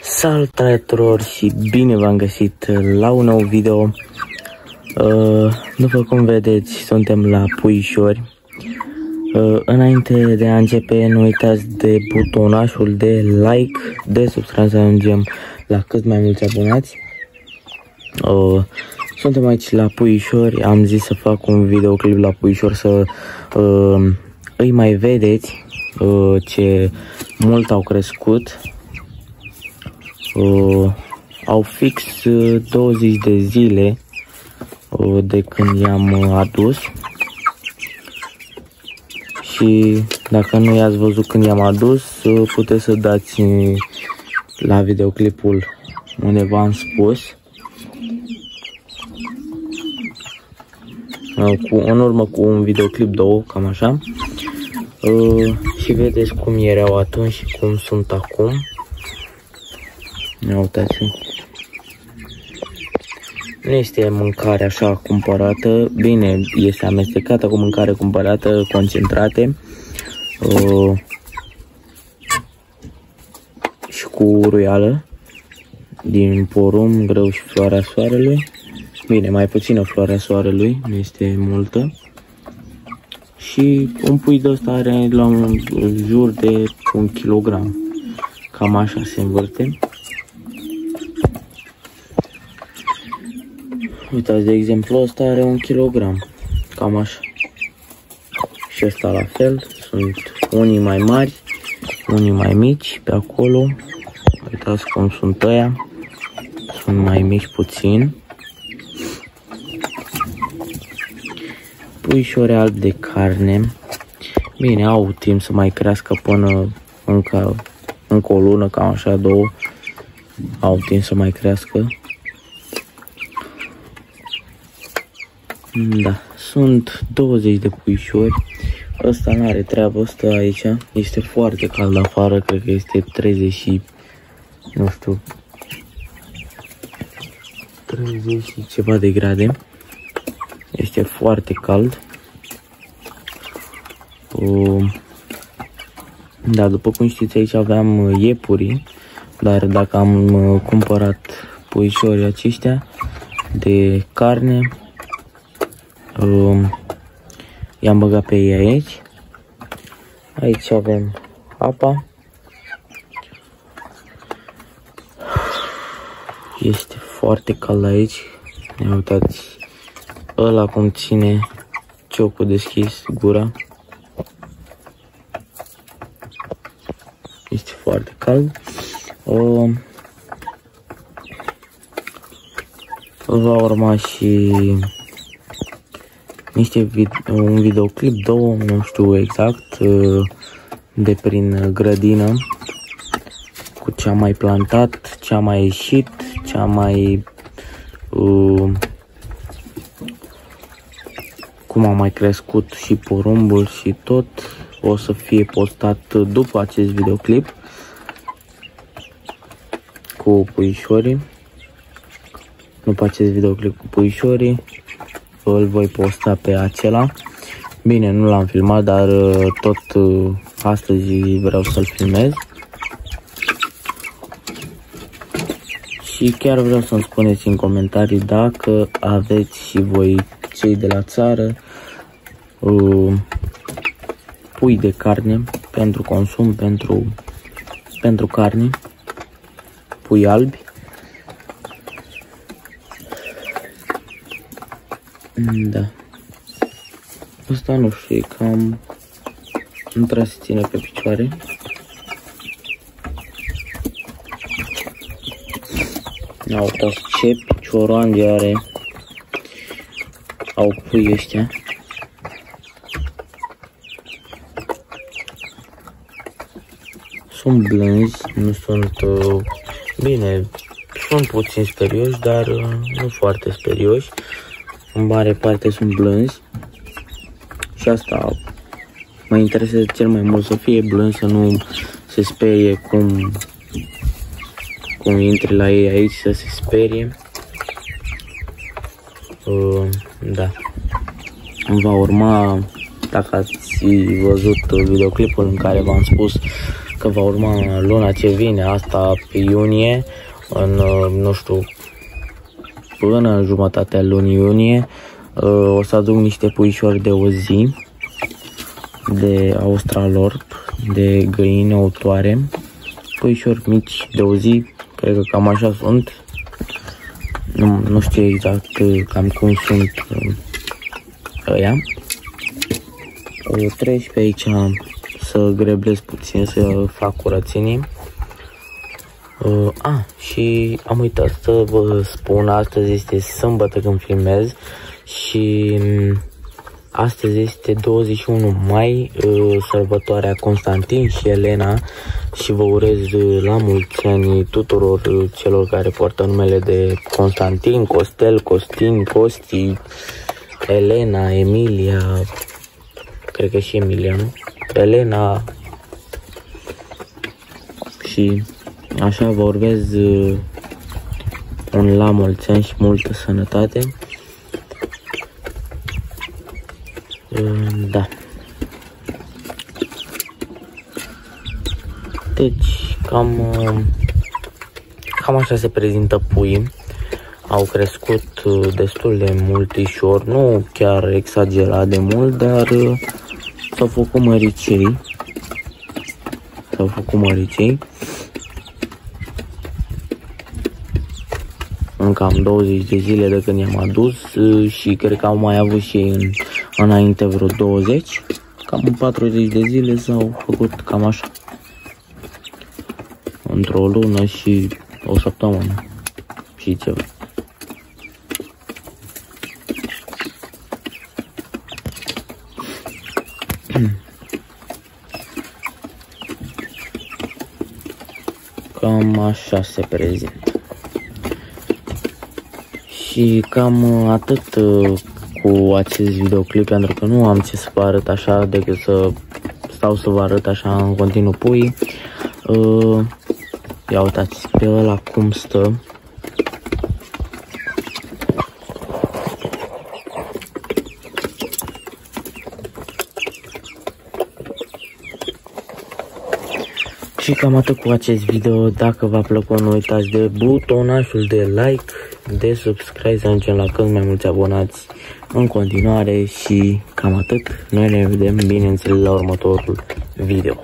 Salutare tuturor și bine v-am găsit la un nou video. După cum vedeți, suntem la puișori. Înainte de a începe, nu uitați de butonașul de like, de subscribe să ajungem la cât mai mulți abonați. Suntem aici la puișori, am zis să fac un videoclip la puișori să îi mai vedeți ce mult au crescut. Au fix 20 de zile de când i-am adus. Și dacă nu i-ați văzut când i-am adus, puteți să dați la videoclipul unde v-am spus. În urmă cu un videoclip, două, cam așa. Și vedeți cum erau atunci și cum sunt acum. Ia uitați. Nu este mâncare așa cumpărată, bine, este amestecată cu mâncare cumpărată, concentrate și cu ruială din porumb, grâu și floarea soarelui. Bine, mai puțină floarea soarelui, nu este multă. Și un pui de ăsta are la un jur de 1 kg. Cam așa se învârte. Uitați, de exemplu, ăsta are 1 kg. Cam așa. Și ăsta la fel. Sunt unii mai mari, unii mai mici pe acolo. Uitați cum sunt ăia. Sunt mai mici puțin. Puișori albi de carne. Bine, au timp să mai crească până încă o lună, cam așa, două. Au timp să mai crească. Da, sunt 20 de puișori. Ăsta nu are treabă, ăsta aici. Este foarte cald afară, cred că este 30 și, nu știu, 30 și ceva de grade. Este foarte cald. Da, după cum știți, aici aveam iepuri, dar dacă am cumpărat puișorii aceștia de carne, i-am băgat pe ei aici. Aici avem apa. Este foarte cald aici. Ne uitați, ăla cum ține ciocul deschis, gura. Este foarte cald. Va urma și un videoclip, două, nu știu exact, de prin grădină, cu ce am mai plantat, ce am mai ieșit, ce am mai cum a mai crescut și porumbul și tot. O să fie postat după acest videoclip cu puișorii. După acest videoclip cu puișorii îl voi posta pe acela. Bine, nu l-am filmat, dar tot astăzi vreau să-l filmez. Și chiar vreau să-mi spuneți în comentarii dacă aveți și voi, cei de la țară, pui de carne pentru consum, pentru carne, pui albi. Da. Asta nu știu, e cam, nu trebuie să ține pe picioare. Ia uitați ce picioroange are. Au pui ăștia. Sunt blânzi, nu sunt, bine, sunt puțin sperioși, dar nu foarte sperioși. În mare parte sunt blânzi. Și asta mă interesează cel mai mult, să fie blânzi, să nu se sperie cum intri la ei aici, să se sperie. Da. Va urma, dacă ați văzut videoclipul în care v-am spus că că va urma luna ce vine, asta pe iunie, în, nu știu, până în jumătatea lunii iunie, o să aduc niște puișori de o zi, de australorp, de găini outoare, puișori mici de o zi, cred că cam așa sunt, nu știu exact cam cum sunt ăia. Treci pe aici să greblesc puțin, să fac curățenie. Și am uitat să vă spun, astăzi este sâmbătă când filmez și astăzi este 21 mai, sărbătoarea Constantin și Elena, și vă urez la mulți ani tuturor celor care poartă numele de Constantin, Costel, Costin, Costi, Elena, Emilia, cred că și Emilia, nu? Elena. Și așa vă urez un la mulți ani și multă sănătate. Da. Deci, cam așa se prezintă puii. Au crescut destul de multișor, nu chiar exagerat de mult, dar s-au făcut măricei. În cam 20 de zile de când i-am adus și cred că au mai avut și înainte vreo 20. Cam în 40 de zile s-au făcut cam așa. Într-o lună și o săptămână și ceva. Cam așa se prezintă. Și cam atât cu acest videoclip, pentru că nu am ce să vă arăt așa decât să stau să vă arăt așa în continuu pui. Ia uitați pe ăla cum stă. Și cam atât cu acest video. Dacă v-a plăcut, nu uitați de butonașul de like, de subscribe, să ajungem la cât mai mulți abonați în continuare. Și cam atât. Noi ne vedem, bineînțeles, la următorul video.